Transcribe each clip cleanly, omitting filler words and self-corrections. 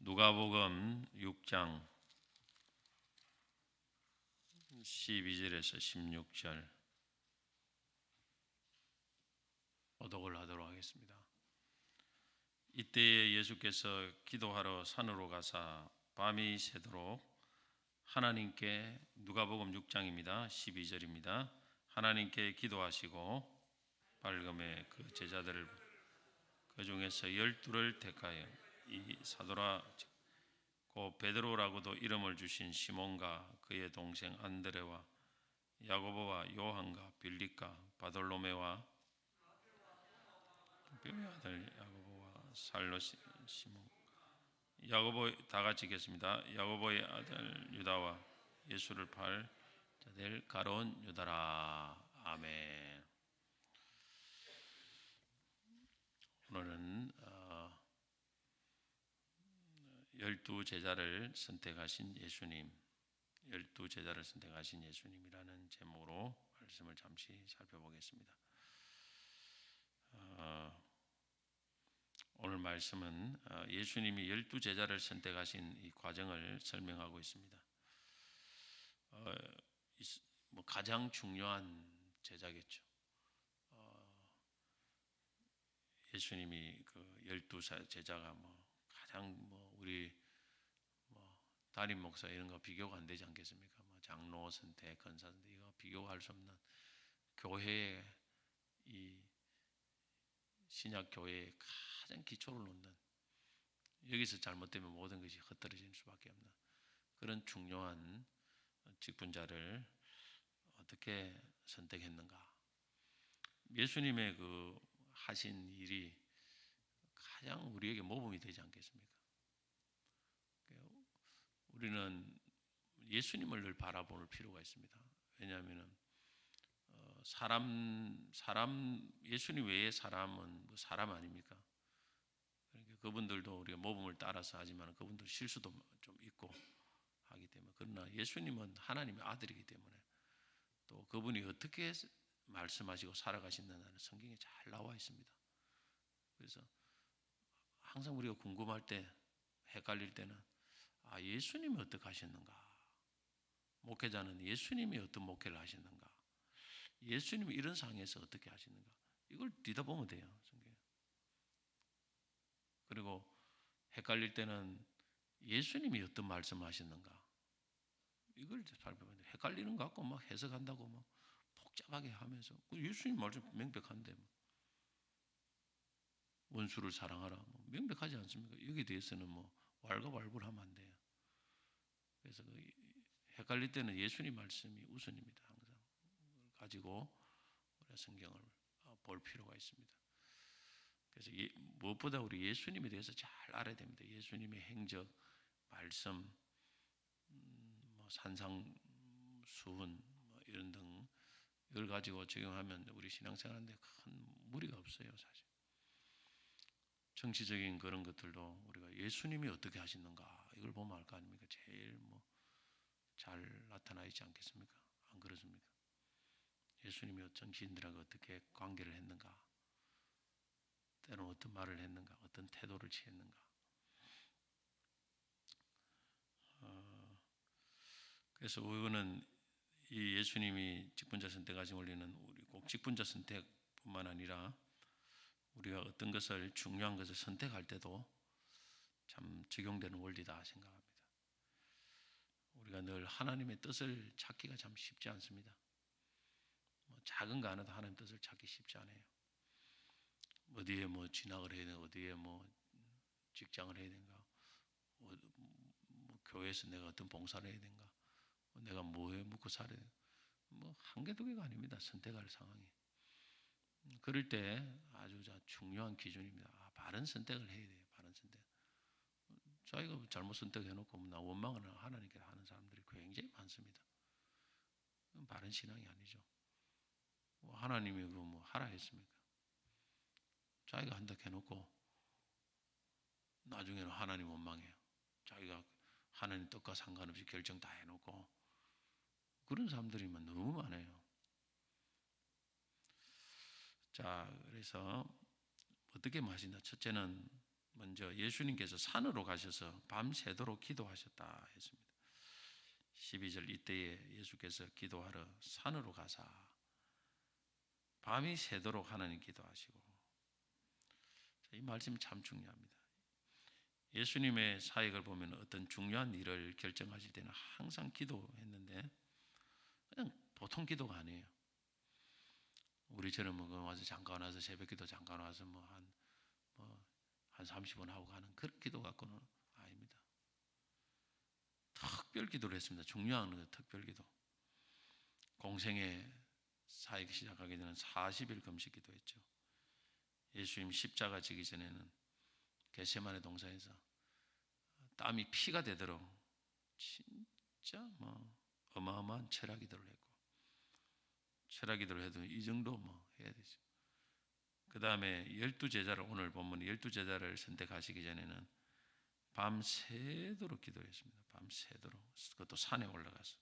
누가복음 6장 12절에서 16절 오독을 하도록 하겠습니다. 이때에 예수께서 기도하러 산으로 가사 밤이 새도록 하나님께, 누가복음 6장입니다. 12절입니다. 하나님께 기도하시고 밝음에 그 제자들을 그 중에서 12를 택하여 이 사도라 곧 베드로라고도 이름을 주신 시몬과 그의 동생 안드레와 야고보와 요한과 빌립과 바돌로메와 뼈의 아들 야고보와 살로 시몬 야고보 다 같이 읽겠습니다. 야고보의 아들 유다와 예수를 팔 자들 가론 유다라. 아멘. 오늘은 12제자를 선택하신 예수님, 12제자를 선택하신 예수님이라는 제목으로 말씀을 잠시 살펴보겠습니다. 오늘 말씀은 예수님이 12제자를 선택하신 이 과정을 설명하고 있습니다. 가장 중요한 제자겠죠. 예수님이 그 12제자가 가장 우리 담임 목사 이런 거 비교가 안 되지 않겠습니까? 장로 선택, 권사 선택 이거 비교할 수 없는 교회의 이 신약 교회의 가장 기초를 놓는, 여기서 잘못되면 모든 것이 흩어지는 수밖에 없는 그런 중요한 직분자를 어떻게 선택했는가? 예수님의 그 하신 일이 가장 우리에게 모범이 되지 않겠습니까? 우리는 예수님을 늘 바라볼 필요가 있습니다. 왜냐하면 예수님 외의 사람은 사람 아닙니까? 그러니까 그분들도 우리가 모범을 따라서 하지만 그분들 실수도 좀 있고 하기 때문에, 그러나 예수님은 하나님의 아들이기 때문에 또 그분이 어떻게 말씀하시고 살아가신다는 성경에 잘 나와 있습니다. 그래서 항상 우리가 궁금할 때, 헷갈릴 때는 예수님이 어떻게 하셨는가? 목회자는 예수님이 어떤 목회를 하셨는가? 예수님이 이런 상황에서 어떻게 하시는가? 이걸 뒤다보면 돼요, 성경에. 그리고 헷갈릴 때는 예수님이 어떤 말씀을 하셨는가? 이걸 살펴보면 돼요. 헷갈리는 것 같고 해석한다고 복잡하게 하면서 예수님 말씀 명백한데 원수를 사랑하라 명백하지 않습니까? 여기에 대해서는 왈가왈부하면 안 돼요. 그래서 헷갈릴 때는 예수님 말씀이 우선입니다. 항상 가지고 우리가 성경을 볼 필요가 있습니다. 그래서 무엇보다 우리 예수님에 대해서 잘 알아야 됩니다. 예수님의 행적, 말씀, 산상수훈 이런 등 이걸 가지고 적용하면 우리 신앙생활하는데 큰 무리가 없어요, 사실. 정치적인 그런 것들도 우리가 예수님이 어떻게 하시는가 이걸 보면 알 거 아닙니까? 제일 잘 나타나 있지 않겠습니까? 안 그렇습니까? 예수님이 정치인들하고 어떻게 관계를 했는가, 때로는 어떤 말을 했는가, 어떤 태도를 취했는가. 그래서 우리는 이 예수님이 직분자 선택하신 원리는 우리 꼭 직분자 선택뿐만 아니라 우리가 어떤 것을, 중요한 것을 선택할 때도 참 적용되는 원리다 생각합니다. 우리가 늘 하나님의 뜻을 찾기가 참 쉽지 않습니다. 작은 거 하나도 하나님의 뜻을 찾기 쉽지 않아요. 어디에 진학을 해야 되는가, 어디에 직장을 해야 되는가, 교회에서 내가 어떤 봉사를 해야 되는가, 내가 뭐에 묵고 살아야 되는가, 한 개, 두 개가 아닙니다. 선택할 상황이. 그럴 때 아주 중요한 기준입니다. 바른 선택을 해야 돼요. 바른 선택. 자기가 잘못 선택해놓고 나 원망을 하나님께 하는 사람들이 굉장히 많습니다. 그건 바른 신앙이 아니죠. 하나님이 하라 했습니까? 자기가 한다 해놓고 나중에는 하나님 원망해요. 자기가 하나님 뜻과 상관없이 결정 다 해놓고 그런 사람들이 너무 많아요. 자, 그래서 어떻게 하신다? 첫째는 먼저 예수님께서 산으로 가셔서 밤새도록 기도하셨다 했습니다. 12절 이때에 예수께서 기도하러 산으로 가사 밤이 새도록 하나님 기도하시고, 이 말씀이 참 중요합니다. 예수님의 사역을 보면 어떤 중요한 일을 결정하실 때는 항상 기도했는데 그냥 보통 기도가 아니에요. 우리처럼 와서 잠깐 와서 새벽기도 잠깐 와서 한 30분 하고 가는 그런 기도 갖고는 아닙니다. 특별 기도를 했습니다. 중요한 특별 기도. 공생의 사역 시작하기 전에 40일 금식 기도했죠. 예수님 십자가 지기 전에는 겟세마네 동산에서 땀이 피가 되도록 진짜 어마어마한 철학 기도를 했고, 철학 기도를 해도 이 정도 해야 되죠. 그 다음에 12제자를, 오늘 본문 12제자를 선택하시기 전에는 밤새도록 기도했습니다. 밤새도록. 그것도 산에 올라가서.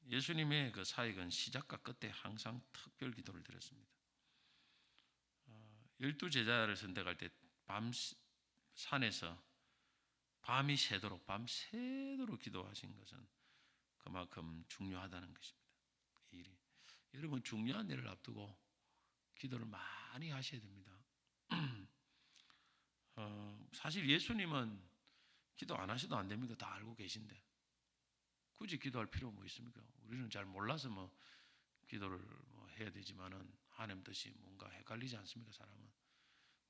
예수님의 그 사역은 시작과 끝에 항상 특별 기도를 드렸습니다. 12제자를 선택할 때 산에서 밤이 새도록, 밤새도록 기도하신 것은 그만큼 중요하다는 것입니다. 이 일이. 여러분, 중요한 일을 앞두고 기도를 많이 하셔야 됩니다. 사실 예수님은 기도 안 하셔도 안 됩니까? 다 알고 계신데 굳이 기도할 필요 뭐 있습니까? 우리는 잘 몰라서 기도를 해야 되지만은 하나님 뜻이 뭔가 헷갈리지 않습니까? 사람은.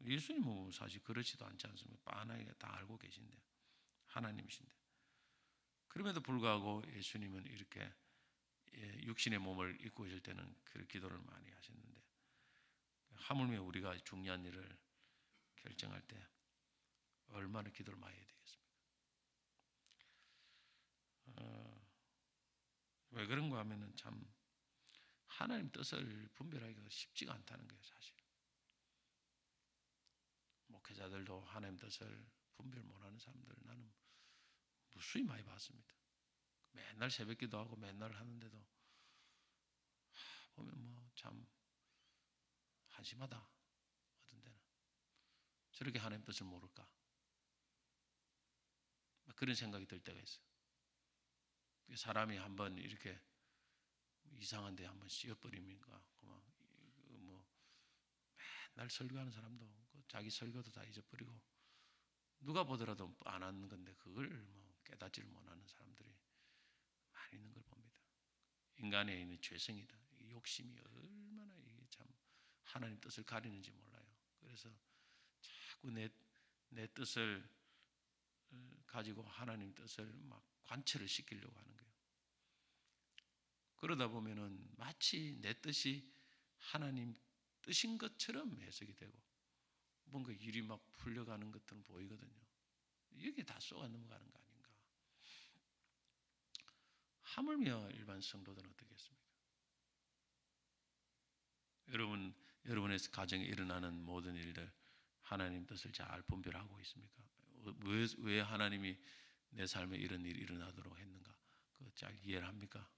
예수님은 사실 그렇지도 않지 않습니까? 빤하게 다 알고 계신데, 하나님이신데. 그럼에도 불구하고 예수님은 이렇게 육신의 몸을 입고 있을 때는 그 기도를 많이 하셨는데, 하물며 우리가 중요한 일을 결정할 때 얼마나 기도를 많이 해야 되겠습니까? 왜 그런가 하면은 참 하나님 뜻을 분별하기가 쉽지가 않다는 거예요, 사실. 목회자들도 하나님 뜻을 분별 못하는 사람들 나는 무수히 많이 봤습니다. 맨날 새벽기도 하고 맨날 하는데도 보면 참 한심하다. 어떤 데는 저렇게 하나님 뜻을 모를까? 그런 생각이 들 때가 있어요. 사람이 한번 이렇게 이상한 데 한번 씌어버리니까 맨날 설교하는 사람도 자기 설교도 다 잊어버리고 누가 보더라도 안 하는 건데 그걸 깨닫지를 못하는 사람들이 많이 있는 걸 봅니다. 인간에 있는 죄성이다. 이 욕심이 얼마나 이게 참 하나님 뜻을 가리는지 몰라요. 그래서 자꾸 내 뜻을 가지고 하나님 뜻을 관철을 시키려고 하는 거예요. 그러다 보면은 마치 내 뜻이 하나님 뜻인 것처럼 해석이 되고 뭔가 일이 풀려가는 것들은 보이거든요. 이게 다 쏘아 넘어가는 거 아닌가. 하물며 일반 성도들은 어떻겠습니까? 여러분의 가정에 일어나는 모든 일들 하나님 뜻을 잘 분별하고 있습니까? 왜 하나님이 내 삶에 이런 일이 일어나도록 했는가? 그거 잘 이해를 합니까?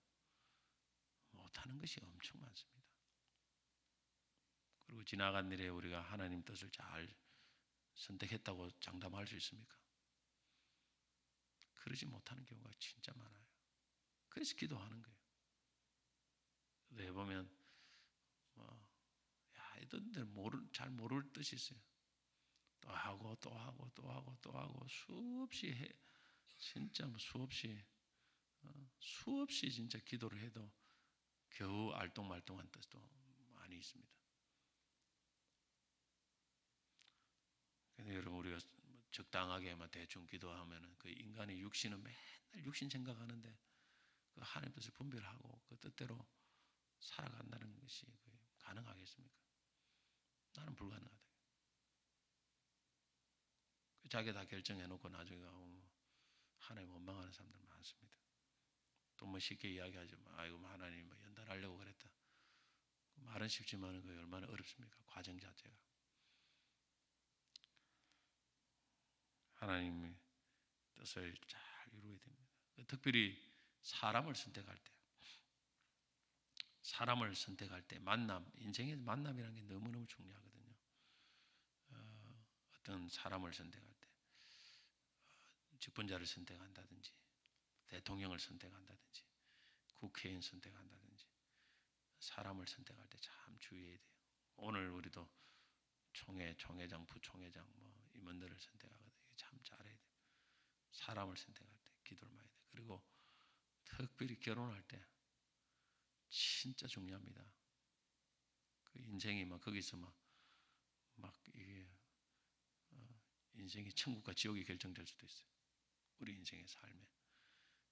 못하는 것이 엄청 많습니다. 그리고 지나간 일에 우리가 하나님 뜻을 잘 선택했다고 장담할 수 있습니까? 그러지 못하는 경우가 진짜 많아요. 그래서 기도하는 거예요. 해보면 애들 잘 모를 뜻이 있어요. 또 하고 또 하고 또 하고 또 하고 수없이 진짜 수없이 진짜 기도를 해도 겨우 알똥말똥한 뜻도 많이 있습니다. 근데 여러분 우리가 적당하게만 대충 기도하면은 그 인간의 육신은 맨날 육신 생각하는데 그 하나님 뜻을 분별하고 그 뜻대로 살아간다는 것이 가능하겠습니까? 나는 불가능하다. 자기 다 결정해놓고 나중에 하나님 원망하는 사람들 많습니다. 또 쉽게 이야기하지 아이고 하나님 연단하려고 그랬다. 말은 쉽지만 그게 얼마나 어렵습니까? 과정 자체가. 하나님의 뜻을 잘 이루어야 됩니다. 특별히 사람을 선택할 때 만남, 인생의 만남이라는 게 너무너무 중요하거든요. 어떤 사람을 선택할 때 직분자를 선택한다든지 대통령을 선택한다든지 국회의원 선택한다든지 사람을 선택할 때 참 주의해야 돼요. 오늘 우리도 총회장, 부총회장, 임원들을 선택하거든요. 참 잘해야 돼요. 사람을 선택할 때 기도를 많이 해야 돼요. 그리고 특별히 결혼할 때 진짜 중요합니다. 그 인생이 거기서 이게 인생이 천국과 지옥이 결정될 수도 있어요. 우리 인생의 삶에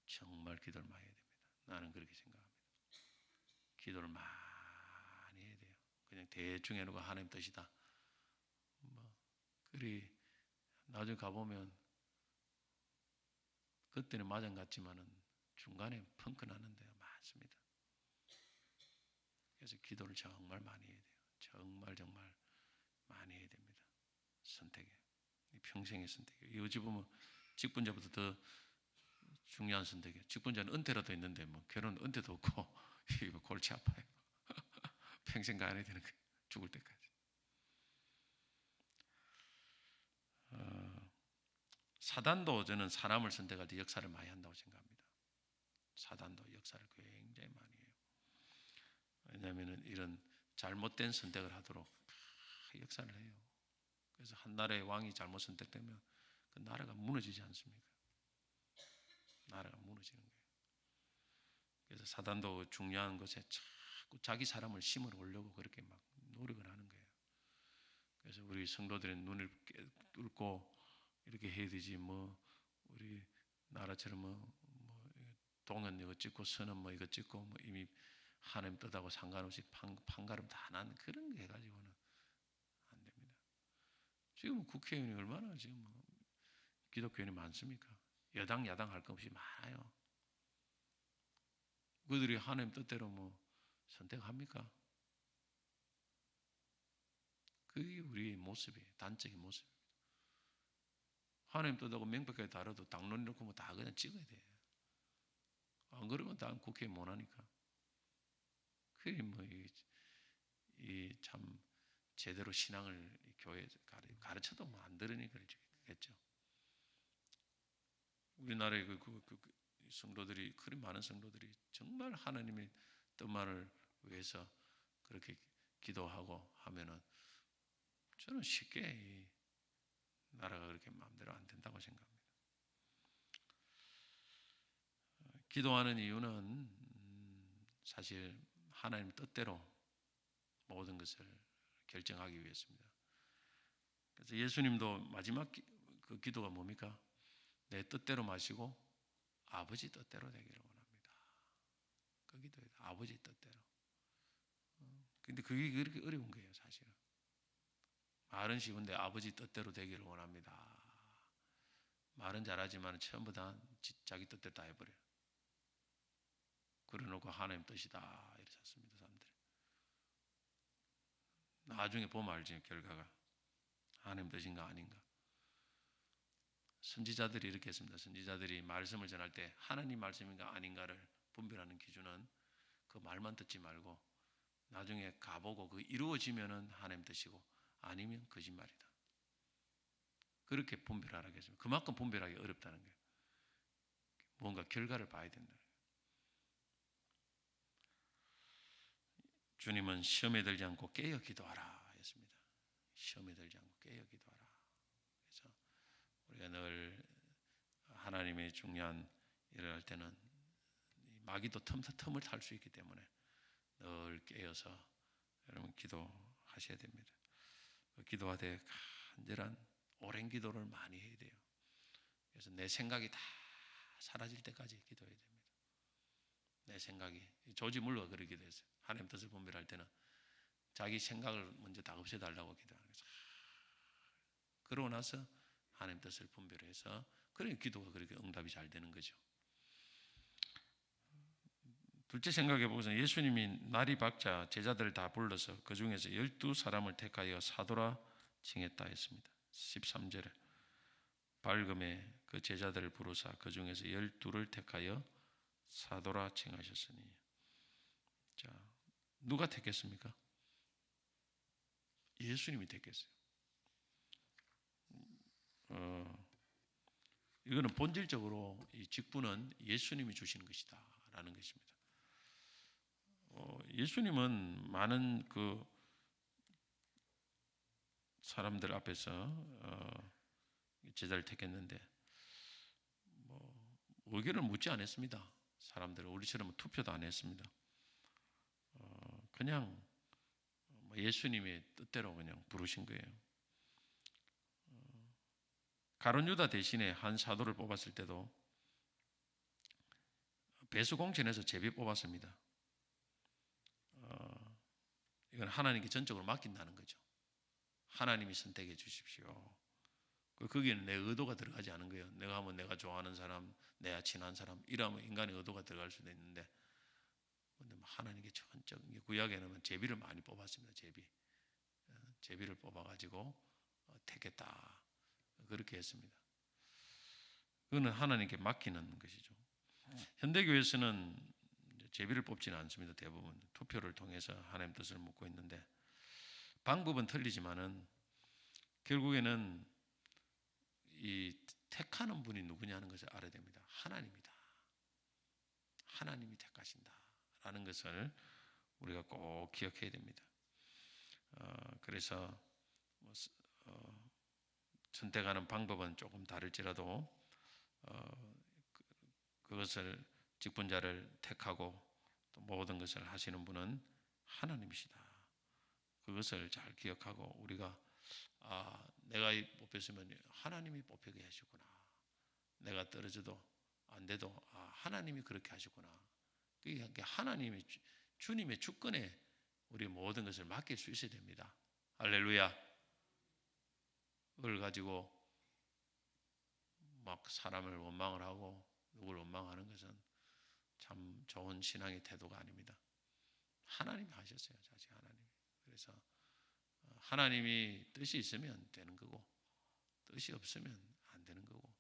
정말 기도를 많이 해야 됩니다. 나는 그렇게 생각합니다. 기도를 많이 해야 돼요. 그냥 대충 해놓고 하나님 뜻이다. 그리 나중에 가보면 그때는 마장 같지만은 중간에 펑크 나는 데가 많습니다. 그래서 기도를 정말 많이 해야 돼요. 정말 많이 해야 됩니다. 선택에 평생의 선택에 어찌 보면 직분자보다 더 중요한 선택이에요. 직분자는 은퇴라도 있는데 결혼 은퇴도 없고 골치 아파요. 평생 가야 되는 거예요. 죽을 때까지. 사단도 저는 사람을 선택할 때 역사를 많이 한다고 생각합니다. 사단도 역사를 굉장히 많이 해요. 왜냐하면 이런 잘못된 선택을 하도록 역사를 해요. 그래서 한 나라의 왕이 잘못 선택되면 그 나라가 무너지지 않습니까? 나라가 무너지는 거예요. 그래서 사단도 중요한 것에 자꾸 자기 사람을 심으려고 그렇게 노력을 하는 거예요. 그래서 우리 성도들의 눈을 뚫고 이렇게 해야 되지 우리 나라처럼 동은 이거 찍고 서는 이거 찍고 이미 하나님 뜻하고 상관없이 판가름 다 난 그런 거 해가지고는 안 됩니다. 지금 국회의원이 얼마나 지금 기독교인이 많습니까? 여당 야당 할 것 없이 많아요. 그들이 하나님 뜻대로 선택합니까? 그게 우리의 모습이에요. 단적인 모습입니다. 하나님 뜻하고 명백하게 다르도 당론 놓고 다 그냥 찍어야 돼요. 안 그러면 다음 국회에 못 하니까. 그게 참 제대로 신앙을 교회 가르쳐도 안 들으니까 그랬겠죠. 우리나라의 성도들이 그리 많은 성도들이 정말 하나님의 뜻만을 위해서 그렇게 기도하고 하면은 저는 쉽게 이 나라가 그렇게 마음대로 안 된다고 생각합니다. 기도하는 이유는 사실 하나님 뜻대로 모든 것을 결정하기 위해서입니다. 그래서 예수님도 마지막 그 기도가 뭡니까? 내 뜻대로 마시고 아버지 뜻대로 되기를 원합니다. 그 기도예요. 아버지 뜻대로. 근데 그게 그렇게 어려운 거예요, 사실은. 말은 쉬운데 아버지 뜻대로 되기를 원합니다. 말은 잘하지만 전부 다 자기 뜻대로 다 해버려요. 그래놓고 하나님 뜻이다 이렇게 샀습니다, 사람들이. 나중에 보면 알지 결과가 하나님 뜻인가 아닌가. 선지자들이 이렇게 했습니다. 선지자들이 말씀을 전할 때 하나님 말씀인가 아닌가를 분별하는 기준은 그 말만 듣지 말고 나중에 가보고 그 이루어지면은 하나님 뜻이고 아니면 거짓말이다. 그렇게 분별하라고 했습니다. 그만큼 분별하기 어렵다는 거예요. 뭔가 결과를 봐야 된다. 주님은 시험에 들지 않고 깨어 기도하라 했습니다. 시험에 들지 않고 깨어 기도하라. 그래서 우리가 늘 하나님의 중요한 일을 할 때는 마귀도 틈을 탈 수 있기 때문에 늘 깨어서 여러분 기도하셔야 됩니다. 기도하되 간절한 오랜 기도를 많이 해야 돼요. 그래서 내 생각이 다 사라질 때까지 기도해야 됩니다. 내 생각이 조지 물러가 그렇게 기도했어요. 하나님 뜻을 분별할 때는 자기 생각을 먼저 다 없애달라고 기도하는 거죠. 그러고 나서 하나님 뜻을 분별해서 그래 기도가 그렇게 응답이 잘 되는 거죠. 둘째 생각해 보세요. 예수님이 날이 밝자 제자들을 다 불러서 그 중에서 12사람을 택하여 사도라 칭했다 했습니다. 13절에 밝음에 그 제자들을 부르사 그 중에서 12를 택하여 사도라 칭하셨으니. 자, 누가 택했습니까? 예수님이 택했어요. 이거는 본질적으로 이 직분은 예수님이 주시는 것이다라는 것입니다. 예수님은 많은 그 사람들 앞에서 제자를 택했는데 의견을 묻지 않았습니다. 사람들은 우리처럼 투표도 안 했습니다. 그냥 예수님의 뜻대로 그냥 부르신 거예요. 가룟 유다 대신에 한 사도를 뽑았을 때도 배수공천에서 제비 뽑았습니다. 이건 하나님께 전적으로 맡긴다는 거죠. 하나님이 선택해 주십시오. 거기에는 내 의도가 들어가지 않은 거예요. 내가 하면 내가 좋아하는 사람, 내가 친한 사람, 이러면 인간의 의도가 들어갈 수도 있는데, 근데 하나님께 전적, 구약에는 제비를 많이 뽑았습니다. 제비를 뽑아가지고 택했다. 그렇게 했습니다. 그거는 하나님께 맡기는 것이죠. 현대교회에서는 제비를 뽑지는 않습니다. 대부분 투표를 통해서 하나님 뜻을 묻고 있는데, 방법은 틀리지만은 결국에는 이 택하는 분이 누구냐는 것을 알아야 됩니다. 하나님이다. 하나님이 택하신다라는 것을 우리가 꼭 기억해야 됩니다. 그래서 선택하는 방법은 조금 다를지라도 그것을 직분자를 택하고 또 모든 것을 하시는 분은 하나님이시다. 그것을 잘 기억하고 우리가 내가 뽑혔으면 하나님이 뽑히게 하시구나. 내가 떨어져도 안 돼도 하나님이 그렇게 하시구나. 그게 하나님의 주님의 주권에 우리 모든 것을 맡길 수 있어야 됩니다. 할렐루야. 그걸 가지고 막 사람을 원망을 하고 누구를 원망하는 것은 참 좋은 신앙의 태도가 아닙니다. 하나님이 하셨어요. 자식 하나님이. 그래서 하나님이 뜻이 있으면 되는 거고 뜻이 없으면 안 되는 거고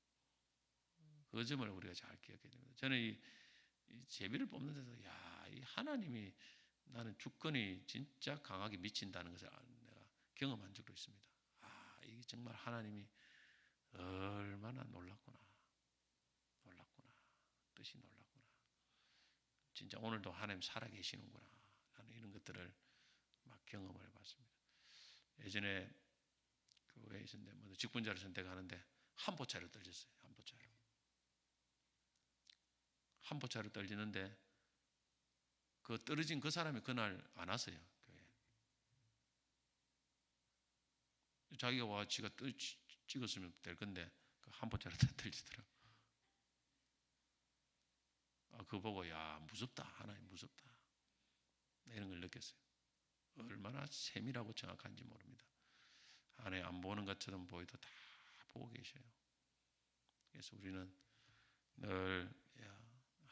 그 점을 우리가 잘 기억해야 됩니다. 저는 이 제비를 뽑는 데서 이 하나님이 나는 주권이 진짜 강하게 미친다는 것을 내가 경험한 적도 있습니다. 이게 정말 하나님이 얼마나 놀랐구나. 뜻이 놀랐구나. 진짜 오늘도 하나님 살아계시는구나. 나는 이런 것들을 막 경험을 해봤습니다. 예전에 교회에 있었는데 직분자를 선택하는데 한포차를 떨렸어요. 한포차를 떨리는데 그 떨어진 그 사람이 그날 안 왔어요. 교회에. 자기가 와 지가 찍었으면 될 건데 그 한포차를 떨리더라고. 그거 보고 무섭다. 하나님 무섭다. 이런 걸 느꼈어요. 얼마나 세밀하고 정확한지 모릅니다. 하나님 안 보는 것처럼 보여도 다 보고 계셔요. 그래서 우리는 늘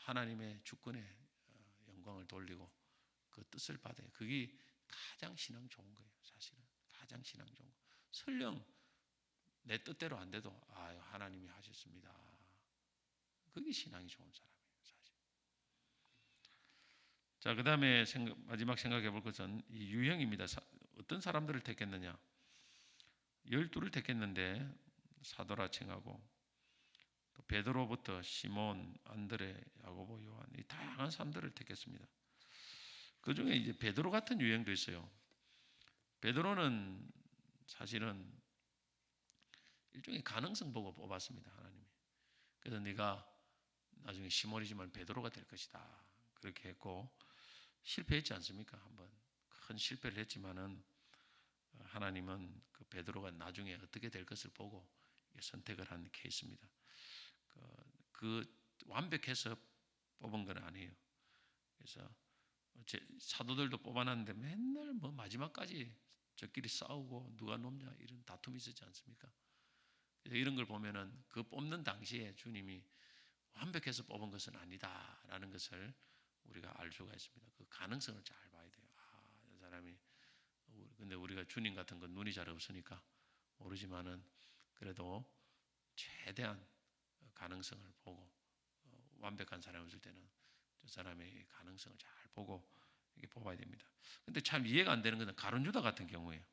하나님의 주권에 영광을 돌리고 그 뜻을 받아요. 그게 가장 신앙 좋은 거예요. 사실은 가장 신앙 좋은 거. 설령 내 뜻대로 안 돼도 하나님이 하셨습니다. 그게 신앙이 좋은 사람이에요. 사실. 자, 그 다음에 마지막 생각해 볼 것은 이 유형입니다. 어떤 사람들을 택했느냐? 12를 택했는데 사도라 칭하고 또 베드로부터 시몬, 안드레, 야고보, 요한 이 다양한 사람들을 택했습니다. 그 중에 이제 베드로 같은 유형도 있어요. 베드로는 사실은 일종의 가능성 보고 뽑았습니다. 하나님이. 그래서 네가 나중에 시몬이지만 베드로가 될 것이다. 그렇게 했고 실패했지 않습니까? 한번 큰 실패를 했지만은 하나님은 그 베드로가 나중에 어떻게 될 것을 보고 선택을 한 케이스입니다. 그 완벽해서 뽑은 건 아니에요. 그래서 사도들도 뽑아놨는데 맨날 마지막까지 저끼리 싸우고 누가 높냐 이런 다툼이 있었지 않습니까? 이런 걸 보면은 그 뽑는 당시에 주님이 완벽해서 뽑은 것은 아니다라는 것을 우리가 알 수가 있습니다. 그 가능성을 잘 봐야 돼요. 저 사람이 근데 우리가 주님 같은 건 눈이 잘 없으니까 모르지만은 그래도 최대한 가능성을 보고 완벽한 사람이 없을 때는 저 사람의 가능성을 잘 보고 이렇게 뽑아야 됩니다. 근데 참 이해가 안 되는 것은 가룟 유다 같은 경우에요.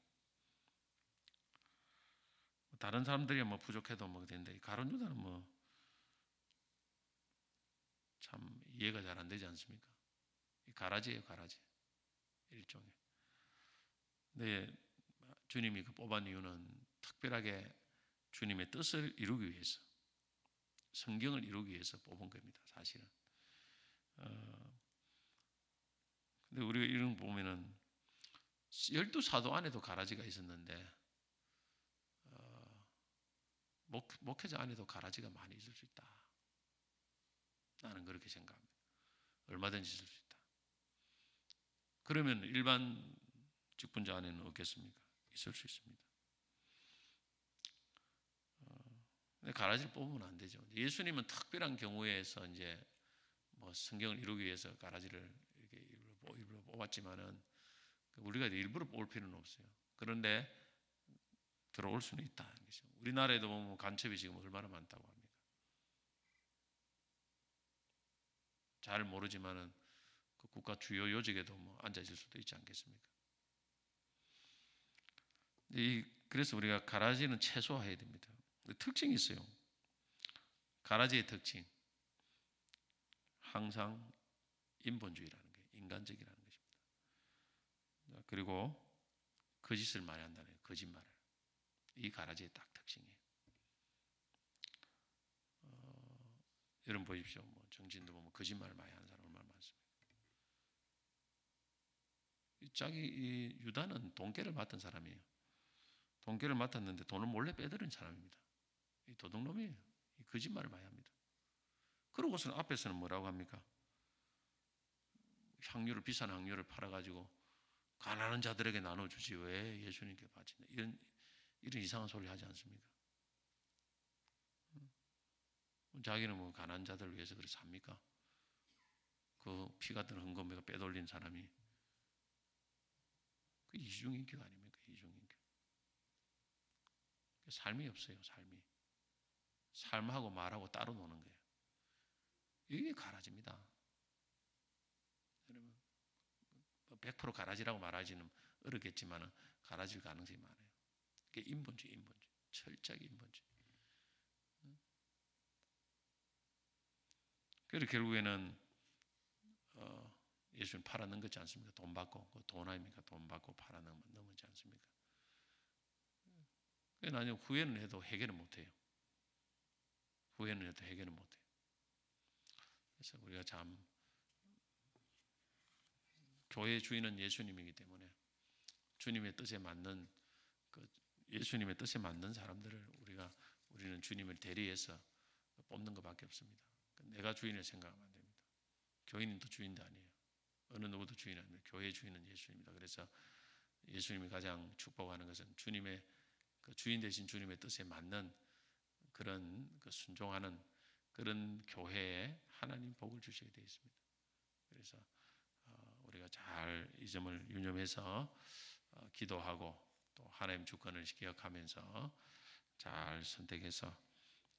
다른 사람들이 부족해도 되는데 가룟 유다는 참 이해가 잘 안 되지 않습니까? 가라지예요, 가라지. 일종의. 근데 주님이 그 뽑은 이유는 특별하게 주님의 뜻을 이루기 위해서, 성경을 이루기 위해서 뽑은 겁니다, 사실은. 근데 우리가 이런 거 보면은 12사도 안에도 가라지가 있었는데 목회자 안에도 가라지가 많이 있을 수 있다. 나는 그렇게 생각합니다. 얼마든지 있을 수 있다. 그러면 일반 직분자 안에는 없겠습니까? 있을 수 있습니다. 근데 가라지를 뽑으면 안 되죠. 예수님은 특별한 경우에서 이제 뭐 성경을 이루기 위해서 가라지를 이렇게 일부러 뽑았지만은 우리가 일부러 뽑을 필요는 없어요. 그런데 들어올 수는 있다. 우리나라에도 보면 간첩이 지금 얼마나 많다고 합니다. 잘 모르지만은 그 국가 주요 요직에도 뭐 앉아 있을 수도 있지 않겠습니까? 그래서 우리가 가라지는 최소화해야 됩니다. 특징이 있어요. 가라지의 특징. 항상 인본주의라는 게 인간적이라는 것입니다. 그리고 거짓을 많이 한다는 거예요. 거짓말을. 이 가라지의 딱 특징이에요. 여러분 보십시오. 뭐 정치인도 보면 거짓말을 많이 하는 사람 얼마나 많습니까? 이 유다는 돈깨를 맡은 사람이에요. 돈깨를 맡았는데 돈을 몰래 빼들인 사람입니다. 이 도둑놈이에요. 이 거짓말을 많이 합니다. 그러고서는 앞에서는 뭐라고 합니까? 비싼 향유를 팔아가지고 가난한 자들에게 나눠주지 왜 예수님께 바치냐 이런 이상한 소리 하지 않습니까? 자기는 뭐 가난한 자들을 위해서 그렇게 삽니까? 그 피가 드는 헌금에가 빼돌린 사람이 그 이중인격 아닙니까? 이중인격. 삶이 없어요. 삶하고 말하고 따로 노는 거예요. 이게 가라지입니다. 여러분 100% 가라지라고 말하지는 어렵겠지만 가라질 가능성이 많아요. 그게 인본주의. 철저하게 인본주의. 그래서 결국에는 예수님 팔아넘은 거지 않습니까? 돈 받고 돈 아닙니까? 돈 받고 팔아넘지 않습니까? 나는 후회는 해도 해결은 못해요. 후회는 해도 해결은 못해요. 그래서 우리가 참 교회의 주인은 예수님이기 때문에 주님의 뜻에 맞는 예수님의 뜻에 맞는 사람들을 우리는 주님을 대리해서 뽑는 것밖에 없습니다. 내가 주인을 생각하면 안 됩니다. 교인도 주인도 아니에요. 어느 누구도 주인 아닙니다. 교회의 주인은 예수님입니다. 그래서 예수님이 가장 축복하는 것은 주님의 주인 되신 주님의 뜻에 맞는 그런 순종하는 그런 교회에 하나님 복을 주시게 되어 있습니다. 그래서 우리가 잘 이 점을 유념해서 기도하고 또 하나님 주권을 기억하면서 잘 선택해서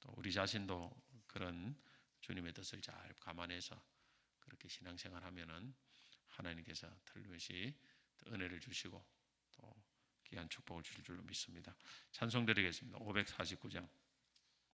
또 우리 자신도 그런 주님의 뜻을 잘 감안해서 그렇게 신앙생활하면은 하나님께서 틀림없이 은혜를 주시고 또 귀한 축복을 주실 줄로 믿습니다. 찬송 드리겠습니다. 549장